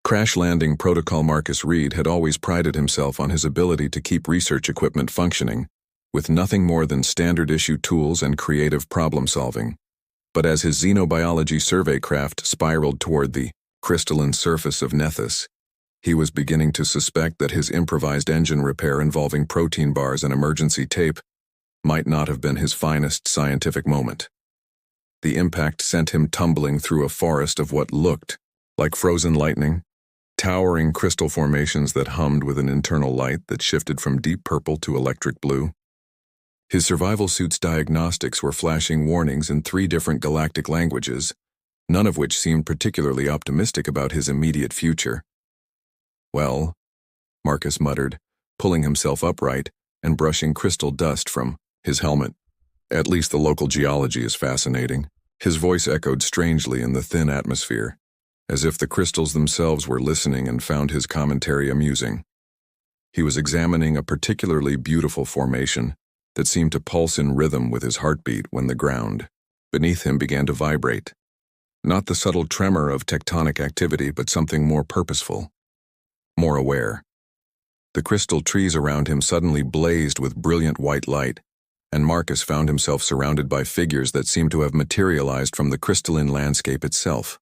Crash landing protocol Marcus Reed had always prided himself on his ability to keep research equipment functioning, with nothing more than standard-issue tools and creative problem-solving. But as his xenobiology survey craft spiraled toward the crystalline surface of Nethys, he was beginning to suspect that his improvised engine repair involving protein bars and emergency tape might not have been his finest scientific moment. The impact sent him tumbling through a forest of what looked like frozen lightning, towering crystal formations that hummed with an internal light that shifted from deep purple to electric blue. His survival suit's diagnostics were flashing warnings in 3 different galactic languages, none of which seemed particularly optimistic about his immediate future. "Well," Marcus muttered, pulling himself upright and brushing crystal dust from his helmet. "At least the local geology is fascinating." His voice echoed strangely in the thin atmosphere, as if the crystals themselves were listening and found his commentary amusing. He was examining a particularly beautiful formation that seemed to pulse in rhythm with his heartbeat when the ground beneath him began to vibrate. Not the subtle tremor of tectonic activity, but something more purposeful, more aware. The crystal trees around him suddenly blazed with brilliant white light, and Marcus found himself surrounded by figures that seemed to have materialized from the crystalline landscape itself.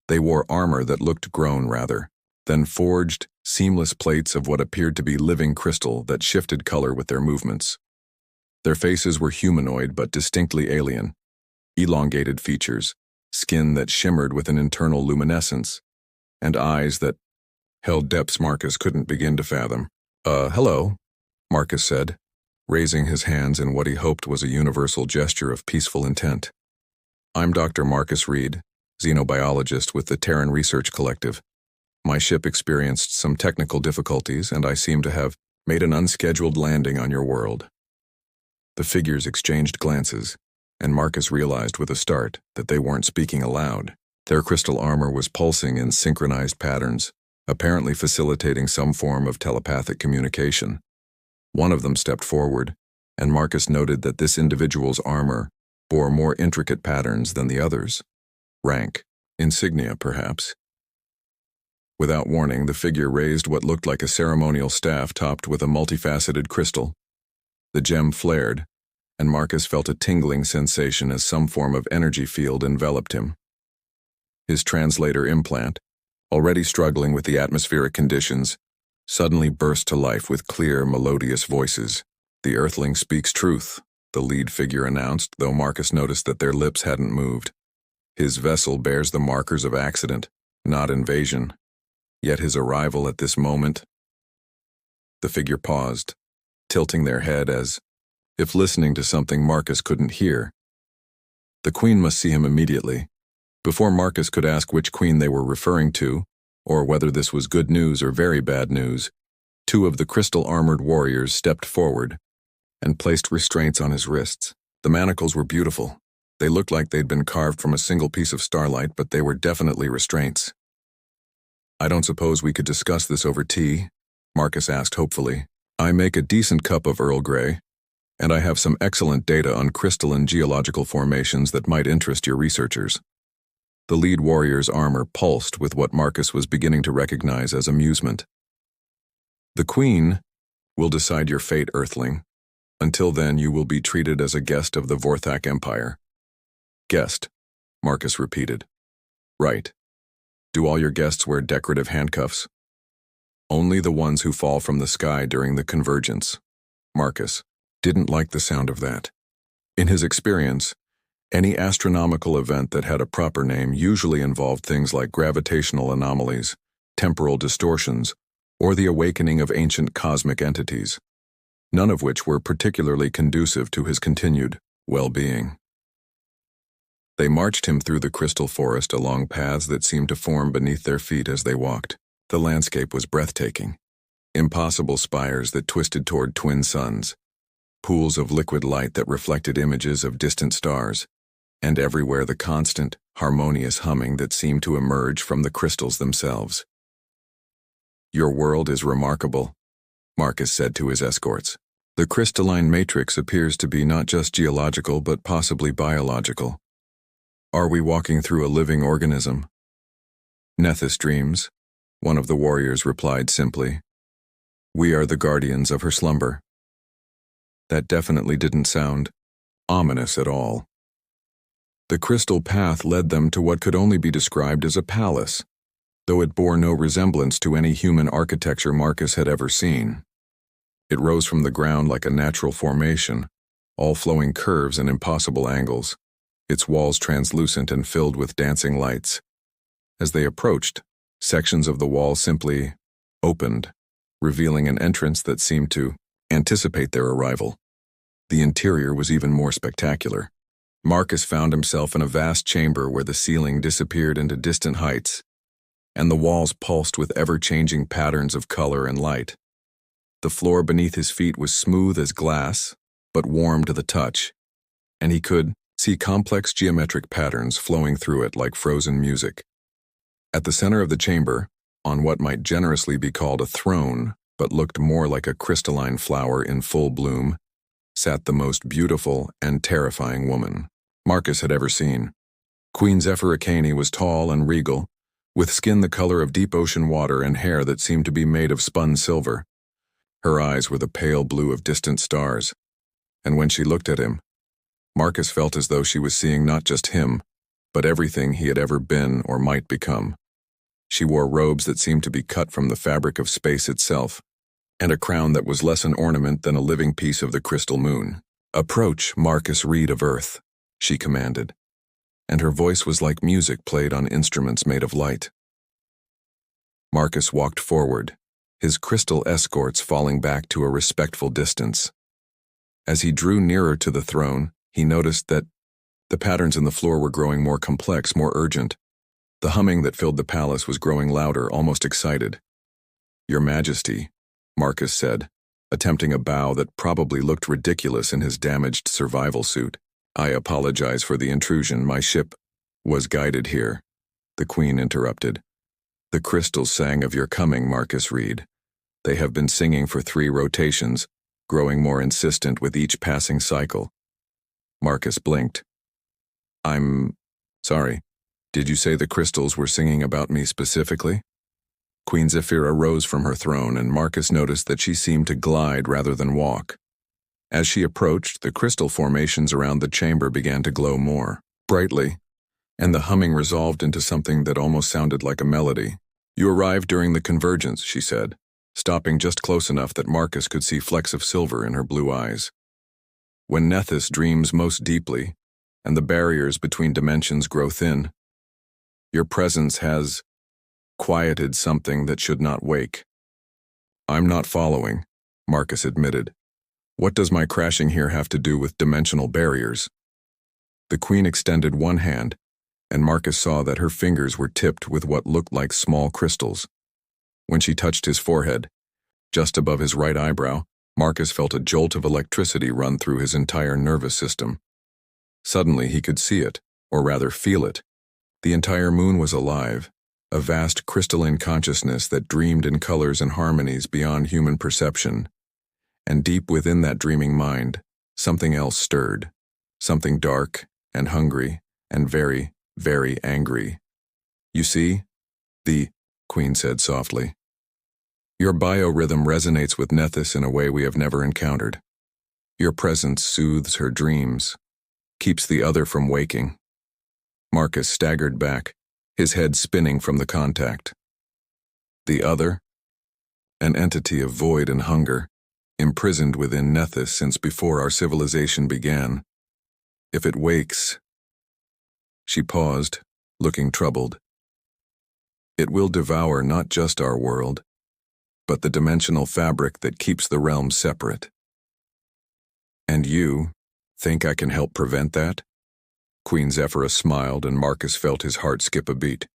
They wore armor that looked grown rather than forged, seamless plates of what appeared to be living crystal that shifted color with their movements. Their faces were humanoid but distinctly alien, elongated features, skin that shimmered with an internal luminescence, and eyes that held depths Marcus couldn't begin to fathom. Hello," Marcus said, raising his hands in what he hoped was a universal gesture of peaceful intent. "I'm Dr. Marcus Reed, xenobiologist with the Terran Research Collective. My ship experienced some technical difficulties, and I seem to have made an unscheduled landing on your world." The figures exchanged glances, and Marcus realized with a start that they weren't speaking aloud. Their crystal armor was pulsing in synchronized patterns, apparently facilitating some form of telepathic communication. One of them stepped forward, and Marcus noted that this individual's armor bore more intricate patterns than the others. Rank, insignia perhaps. Without warning, the figure raised what looked like a ceremonial staff topped with a multifaceted crystal. The gem flared, and Marcus felt a tingling sensation as some form of energy field enveloped him. His translator implant, already struggling with the atmospheric conditions, suddenly burst to life with clear, melodious voices. "The Earthling speaks truth," the lead figure announced, though Marcus noticed that their lips hadn't moved. "His vessel bears the markers of accident, not invasion. Yet his arrival at this moment..." The figure paused, tilting their head as if listening to something Marcus couldn't hear. The Queen must see him immediately. Before Marcus could ask which Queen they were referring to, or whether this was good news or very bad news, 2 of the crystal-armored warriors stepped forward and placed restraints on his wrists. The manacles were beautiful. They looked like they'd been carved from a single piece of starlight, but they were definitely restraints. "I don't suppose we could discuss this over tea?" Marcus asked hopefully. "I make a decent cup of Earl Grey, and I have some excellent data on crystalline geological formations that might interest your researchers." The lead warrior's armor pulsed with what Marcus was beginning to recognize as amusement. "The Queen will decide your fate, Earthling. Until then, you will be treated as a guest of the Vorthak Empire." "Guest," Marcus repeated. "Right. Do all your guests wear decorative handcuffs?" "Only the ones who fall from the sky during the convergence." Marcus didn't like the sound of that. In his experience, any astronomical event that had a proper name usually involved things like gravitational anomalies, temporal distortions, or the awakening of ancient cosmic entities, none of which were particularly conducive to his continued well-being. They marched him through the crystal forest along paths that seemed to form beneath their feet as they walked. The landscape was breathtaking. Impossible spires that twisted toward twin suns, pools of liquid light that reflected images of distant stars, and everywhere the constant, harmonious humming that seemed to emerge from the crystals themselves. "Your world is remarkable," Marcus said to his escorts. "The crystalline matrix appears to be not just geological but possibly biological. Are we walking through a living organism?" "Nethys dreams," One of the warriors replied simply, "We are the guardians of her slumber." That definitely didn't sound ominous at all. The crystal path led them to what could only be described as a palace, though it bore no resemblance to any human architecture Marcus had ever seen. It rose from the ground like a natural formation, all flowing curves and impossible angles, its walls translucent and filled with dancing lights. As they approached, sections of the wall simply opened, revealing an entrance that seemed to anticipate their arrival. The interior was even more spectacular. Marcus found himself in a vast chamber where the ceiling disappeared into distant heights, and the walls pulsed with ever-changing patterns of color and light. The floor beneath his feet was smooth as glass, but warm to the touch, and he could see complex geometric patterns flowing through it like frozen music. At the center of the chamber, on what might generously be called a throne, but looked more like a crystalline flower in full bloom, sat the most beautiful and terrifying woman Marcus had ever seen. Queen Zephyr was tall and regal, with skin the color of deep ocean water and hair that seemed to be made of spun silver. Her eyes were the pale blue of distant stars, and when she looked at him, Marcus felt as though she was seeing not just him, but everything he had ever been or might become. She wore robes that seemed to be cut from the fabric of space itself, and a crown that was less an ornament than a living piece of the crystal moon. "Approach, Marcus Reed of Earth," she commanded, and her voice was like music played on instruments made of light. Marcus walked forward, his crystal escorts falling back to a respectful distance. As he drew nearer to the throne, he noticed that the patterns in the floor were growing more complex, more urgent. The humming that filled the palace was growing louder, almost excited. "Your Majesty," Marcus said, attempting a bow that probably looked ridiculous in his damaged survival suit. "I apologize for the intrusion. My ship was guided here," the Queen interrupted. "The crystals sang of your coming, Marcus Reed. They have been singing for 3 rotations, growing more insistent with each passing cycle." Marcus blinked. "I'm sorry. Did you say the crystals were singing about me specifically?" Queen Zephyra rose from her throne, and Marcus noticed that she seemed to glide rather than walk. As she approached, the crystal formations around the chamber began to glow more brightly, and the humming resolved into something that almost sounded like a melody. "You arrived during the convergence," she said, stopping just close enough that Marcus could see flecks of silver in her blue eyes. "When Nethys dreams most deeply, and the barriers between dimensions grow thin, your presence has quieted something that should not wake." "I'm not following," Marcus admitted. "What does my crashing here have to do with dimensional barriers?" The Queen extended one hand, and Marcus saw that her fingers were tipped with what looked like small crystals. When she touched his forehead, just above his right eyebrow, Marcus felt a jolt of electricity run through his entire nervous system. Suddenly he could see it, or rather feel it. The entire moon was alive, a vast crystalline consciousness that dreamed in colors and harmonies beyond human perception. And deep within that dreaming mind, something else stirred, something dark and hungry and very, very angry. "You see," the Queen said softly, "your biorhythm resonates with Nethys in a way we have never encountered. Your presence soothes her dreams, keeps the other from waking." Marcus staggered back, his head spinning from the contact. The other? An entity of void and hunger, imprisoned within Nethys since before our civilization began. If it wakes... She paused, looking troubled. "It will devour not just our world, but the dimensional fabric that keeps the realms separate." "And you think I can help prevent that?" Queen Zephyra smiled, and Marcus felt his heart skip a beat.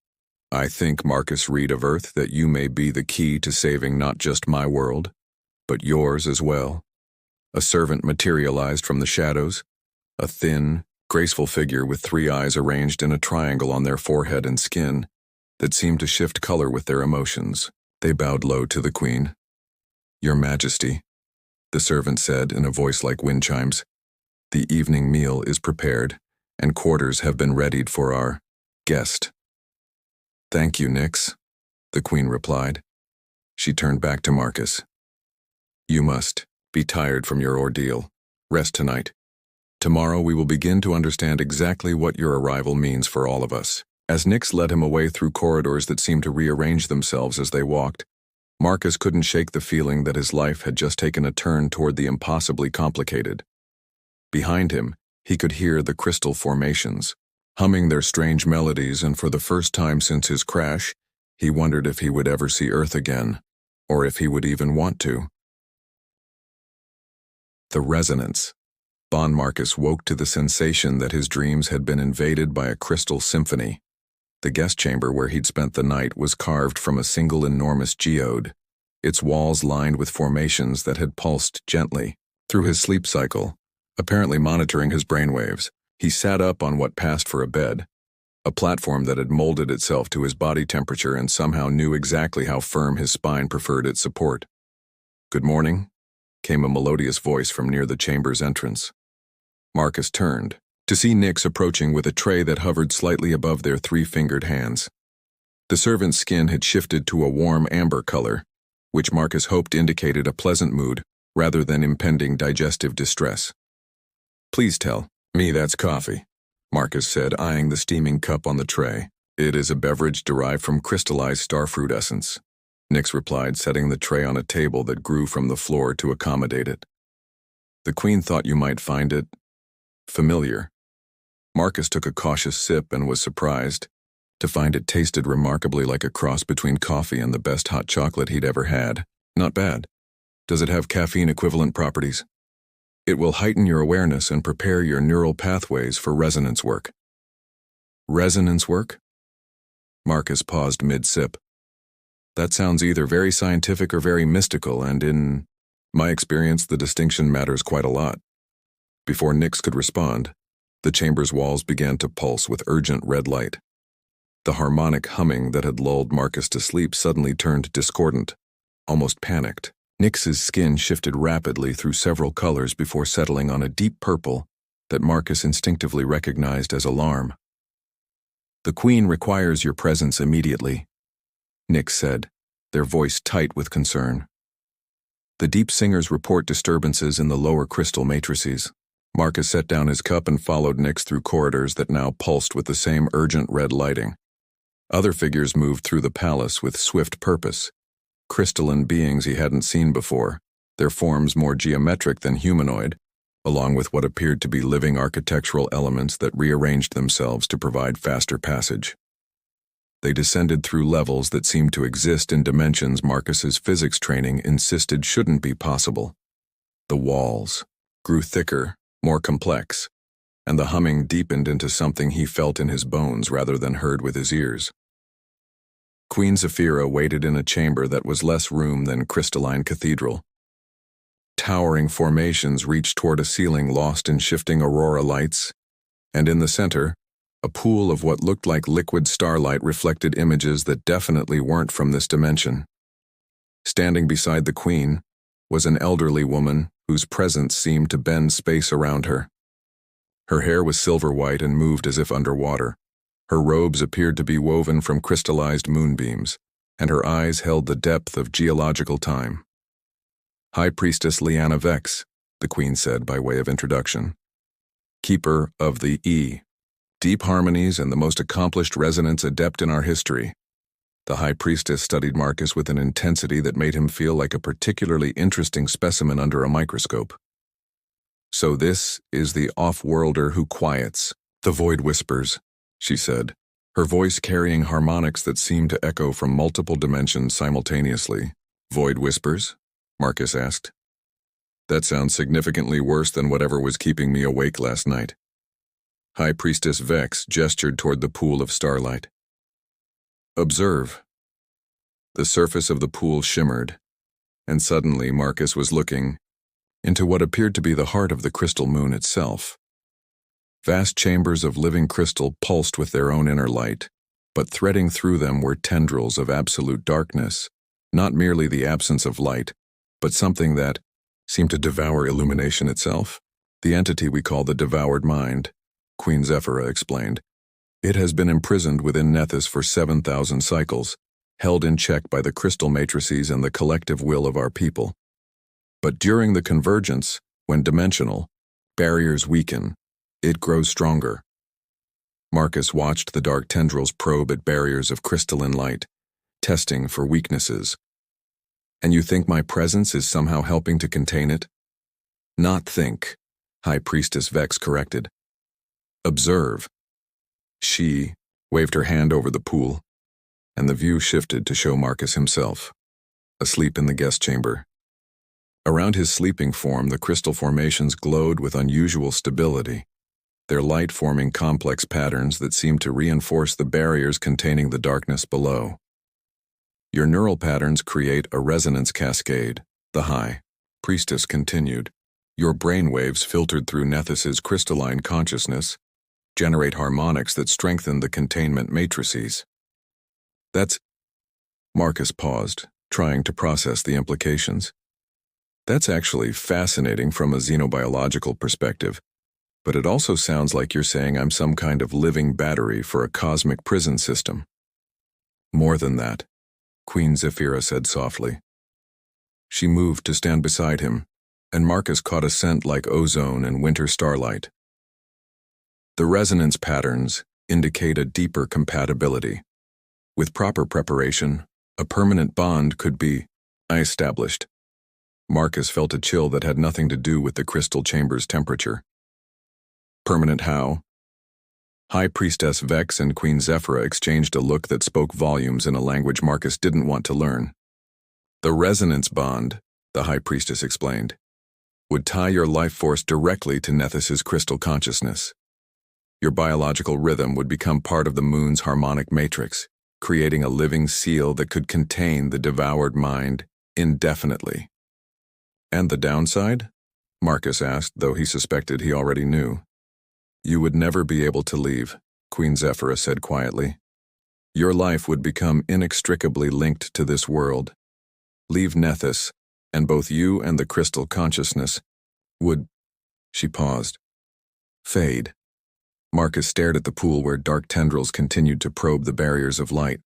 "I think, Marcus Reed of Earth, that you may be the key to saving not just my world, but yours as well." A servant materialized from the shadows, a thin, graceful figure with 3 eyes arranged in a triangle on their forehead and skin that seemed to shift color with their emotions. They bowed low to the Queen. "Your Majesty," the servant said in a voice like wind chimes, "the evening meal is prepared, and quarters have been readied for our guest." "Thank you, Nix," the Queen replied. She turned back to Marcus. You must be tired from your ordeal. Rest tonight. Tomorrow we will begin to understand exactly what your arrival means for all of us. As Nyx led him away through corridors that seemed to rearrange themselves as they walked, Marcus couldn't shake the feeling that his life had just taken a turn toward the impossibly complicated. Behind him, he could hear the crystal formations, humming their strange melodies, and for the first time since his crash, he wondered if he would ever see Earth again, or if he would even want to. The resonance. Bon Marcus woke to the sensation that his dreams had been invaded by a crystal symphony. The guest chamber where he'd spent the night was carved from a single enormous geode, its walls lined with formations that had pulsed gently. Through his sleep cycle, apparently monitoring his brainwaves, he sat up on what passed for a bed, a platform that had molded itself to his body temperature and somehow knew exactly how firm his spine preferred its support. "Good morning," came a melodious voice from near the chamber's entrance. Marcus turned to see Nyx approaching with a tray that hovered slightly above their three-fingered hands. The servant's skin had shifted to a warm amber color, which Marcus hoped indicated a pleasant mood rather than impending digestive distress. "Please tell me that's coffee," Marcus said, eyeing the steaming cup on the tray. "It is a beverage derived from crystallized starfruit essence," Nyx replied, setting the tray on a table that grew from the floor to accommodate it. "The Queen thought you might find it familiar." Marcus took a cautious sip and was surprised to find it tasted remarkably like a cross between coffee and the best hot chocolate he'd ever had. "Not bad. Does it have caffeine-equivalent properties?" "It will heighten your awareness and prepare your neural pathways for resonance work." "Resonance work?" Marcus paused mid-sip. "That sounds either very scientific or very mystical, and in my experience the distinction matters quite a lot." Before Nyx could respond, the chamber's walls began to pulse with urgent red light. The harmonic humming that had lulled Marcus to sleep suddenly turned discordant, almost panicked. Nyx's skin shifted rapidly through several colors before settling on a deep purple that Marcus instinctively recognized as alarm. "The Queen requires your presence immediately," Nyx said, their voice tight with concern. "The deep singers report disturbances in the lower crystal matrices." Marcus set down his cup and followed Nyx through corridors that now pulsed with the same urgent red lighting. Other figures moved through the palace with swift purpose, crystalline beings he hadn't seen before, their forms more geometric than humanoid, along with what appeared to be living architectural elements that rearranged themselves to provide faster passage. They descended through levels that seemed to exist in dimensions Marcus's physics training insisted shouldn't be possible. The walls grew thicker, more complex, and the humming deepened into something he felt in his bones rather than heard with his ears. Queen Zephyra waited in a chamber that was less room than crystalline cathedral. Towering formations reached toward a ceiling lost in shifting aurora lights, and in the center, a pool of what looked like liquid starlight reflected images that definitely weren't from this dimension. Standing beside the Queen was an elderly woman whose presence seemed to bend space around her. Her hair was silver white and moved as if underwater. Her robes appeared to be woven from crystallized moonbeams, and her eyes held the depth of geological time. "High Priestess Liana Vex," the Queen said by way of introduction. "Keeper of the deep harmonies and the most accomplished resonance adept in our history." The High Priestess studied Marcus with an intensity that made him feel like a particularly interesting specimen under a microscope. "So this is the off-worlder who quiets the void whispers," she said, her voice carrying harmonics that seemed to echo from multiple dimensions simultaneously. "Void whispers?" Marcus asked. "That sounds significantly worse than whatever was keeping me awake last night." High Priestess Vex gestured toward the pool of starlight. "Observe." The surface of the pool shimmered, and suddenly Marcus was looking into what appeared to be the heart of the crystal moon itself. Vast chambers of living crystal pulsed with their own inner light, but threading through them were tendrils of absolute darkness, not merely the absence of light, but something that seemed to devour illumination itself. "The entity we call the devoured mind," Queen Zephyra explained. "It has been imprisoned within Nethys for 7,000 cycles, held in check by the crystal matrices and the collective will of our people. But during the convergence, when dimensional, barriers weaken, it grows stronger. Marcus watched the dark tendrils probe at barriers of crystalline light, testing for weaknesses. And you think my presence is somehow helping to contain it? Not think, High Priestess Vex corrected. Observe. She waved her hand over the pool, and the view shifted to show Marcus himself, asleep in the guest chamber. Around his sleeping form, the crystal formations glowed with unusual stability, their light forming complex patterns that seemed to reinforce the barriers containing the darkness below. Your neural patterns create a resonance cascade, the High Priestess continued. Your brainwaves filtered through Nethys's crystalline consciousness generate harmonics that strengthen the containment matrices. That's... Marcus paused, trying to process the implications. That's actually fascinating from a xenobiological perspective, but it also sounds like you're saying I'm some kind of living battery for a cosmic prison system. More than that, Queen Zephyra said softly. She moved to stand beside him, and Marcus caught a scent like ozone and winter starlight. The resonance patterns indicate a deeper compatibility. With proper preparation, a permanent bond could be established. Marcus felt a chill that had nothing to do with the crystal chamber's temperature. Permanent how? High Priestess Vex and Queen Zephyra exchanged a look that spoke volumes in a language Marcus didn't want to learn. The resonance bond, the High Priestess explained, would tie your life force directly to Nethys's crystal consciousness. Your biological rhythm would become part of the moon's harmonic matrix, creating a living seal that could contain the devoured mind indefinitely. And the downside? Marcus asked, though he suspected he already knew. You would never be able to leave, Queen Zephyra said quietly. Your life would become inextricably linked to this world. Leave Nethys, and both you and the crystal consciousness would... She paused. Fade. Marcus stared at the pool where dark tendrils continued to probe the barriers of light.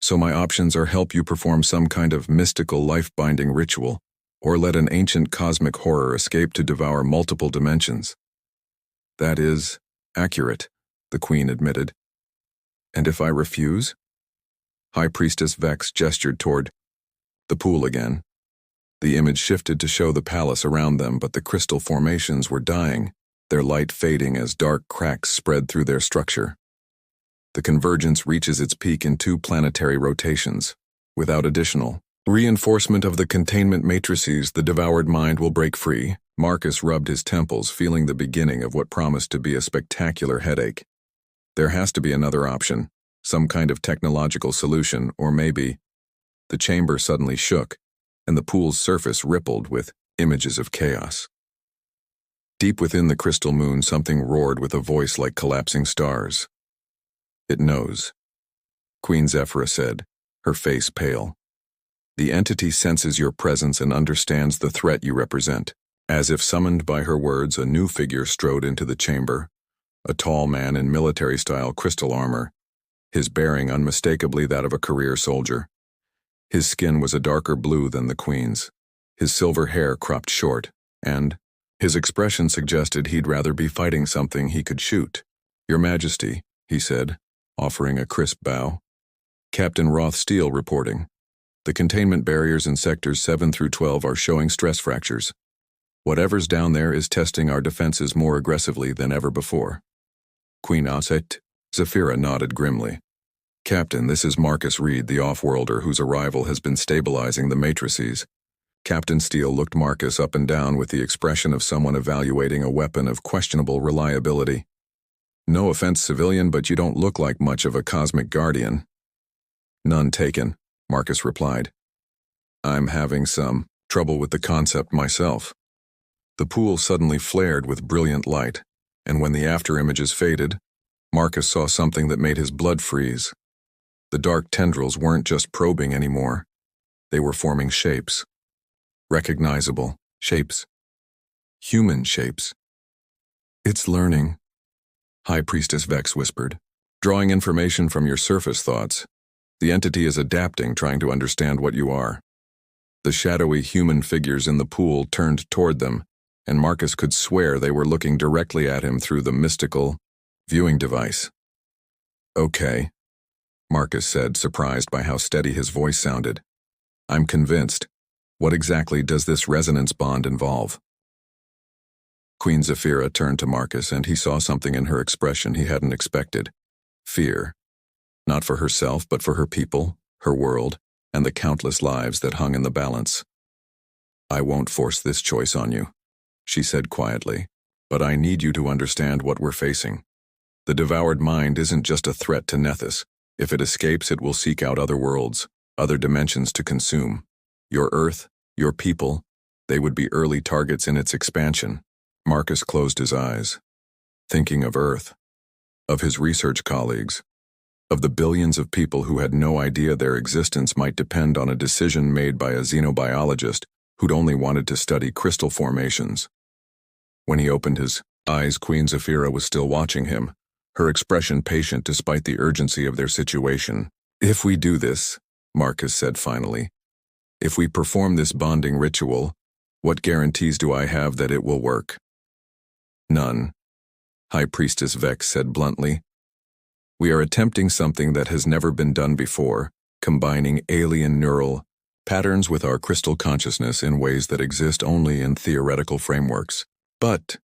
So my options are help you perform some kind of mystical life-binding ritual, or let an ancient cosmic horror escape to devour multiple dimensions. That is accurate, the Queen admitted. And if I refuse? High Priestess Vex gestured toward the pool again. The image shifted to show the palace around them, but the crystal formations were dying, their light fading as dark cracks spread through their structure. The convergence reaches its peak in 2 planetary rotations. Without additional reinforcement of the containment matrices, the devoured mind will break free. Marcus rubbed his temples, feeling the beginning of what promised to be a spectacular headache. There has to be another option, some kind of technological solution, or maybe... The chamber suddenly shook, and the pool's surface rippled with images of chaos. Deep within the crystal moon, something roared with a voice like collapsing stars. It knows, Queen Zephyra said, her face pale. The entity senses your presence and understands the threat you represent. As if summoned by her words, a new figure strode into the chamber, a tall man in military-style crystal armor, his bearing unmistakably that of a career soldier. His skin was a darker blue than the Queen's, his silver hair cropped short, and his expression suggested he'd rather be fighting something he could shoot. Your Majesty, he said, offering a crisp bow. Captain Roth Steele reporting. The containment barriers in sectors 7 through 12 are showing stress fractures. Whatever's down there is testing our defenses more aggressively than ever before. Queen Aset, Zephyra nodded grimly. Captain, this is Marcus Reed, the off-worlder whose arrival has been stabilizing the matrices. Captain Steele looked Marcus up and down with the expression of someone evaluating a weapon of questionable reliability. No offense, civilian, but you don't look like much of a cosmic guardian. None taken, Marcus replied. I'm having some trouble with the concept myself. The pool suddenly flared with brilliant light, and when the after-images faded, Marcus saw something that made his blood freeze. The dark tendrils weren't just probing anymore. They were forming shapes. Recognizable shapes. Human shapes. It's learning, High Priestess Vex whispered. Drawing information from your surface thoughts. The entity is adapting, trying to understand what you are. The shadowy human figures in the pool turned toward them, and Marcus could swear they were looking directly at him through the mystical viewing device. Okay, Marcus said, surprised by how steady his voice sounded. I'm convinced. What exactly does this resonance bond involve? Queen Zephyra turned to Marcus, and he saw something in her expression he hadn't expected. Fear. Not for herself, but for her people, her world, and the countless lives that hung in the balance. I won't force this choice on you, she said quietly, but I need you to understand what we're facing. The devoured mind isn't just a threat to Nethys. If it escapes, it will seek out other worlds, other dimensions to consume. Your Earth, your people, they would be early targets in its expansion. Marcus closed his eyes, thinking of Earth, of his research colleagues, of the billions of people who had no idea their existence might depend on a decision made by a xenobiologist who'd only wanted to study crystal formations. When he opened his eyes, Queen Zephyra was still watching him, her expression patient despite the urgency of their situation. If we do this, Marcus said finally, if we perform this bonding ritual, what guarantees do I have that it will work? None, High Priestess Vex said bluntly. We are attempting something that has never been done before, combining alien neural patterns with our crystal consciousness in ways that exist only in theoretical frameworks. But,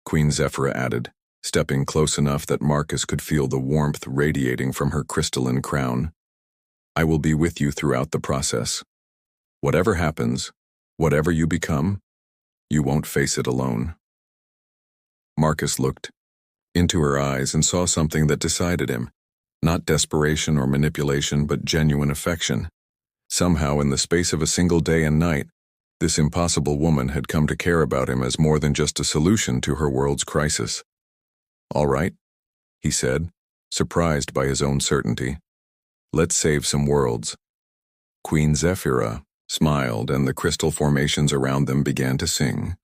Queen Zephyra added, stepping close enough that Marcus could feel the warmth radiating from her crystalline crown, I will be with you throughout the process. Whatever happens, whatever you become, you won't face it alone. Marcus looked into her eyes and saw something that decided him. Not desperation or manipulation, but genuine affection. Somehow, in the space of a single day and night, this impossible woman had come to care about him as more than just a solution to her world's crisis. All right, he said, surprised by his own certainty. Let's save some worlds. Queen Zephyra smiled, and the crystal formations around them began to sing.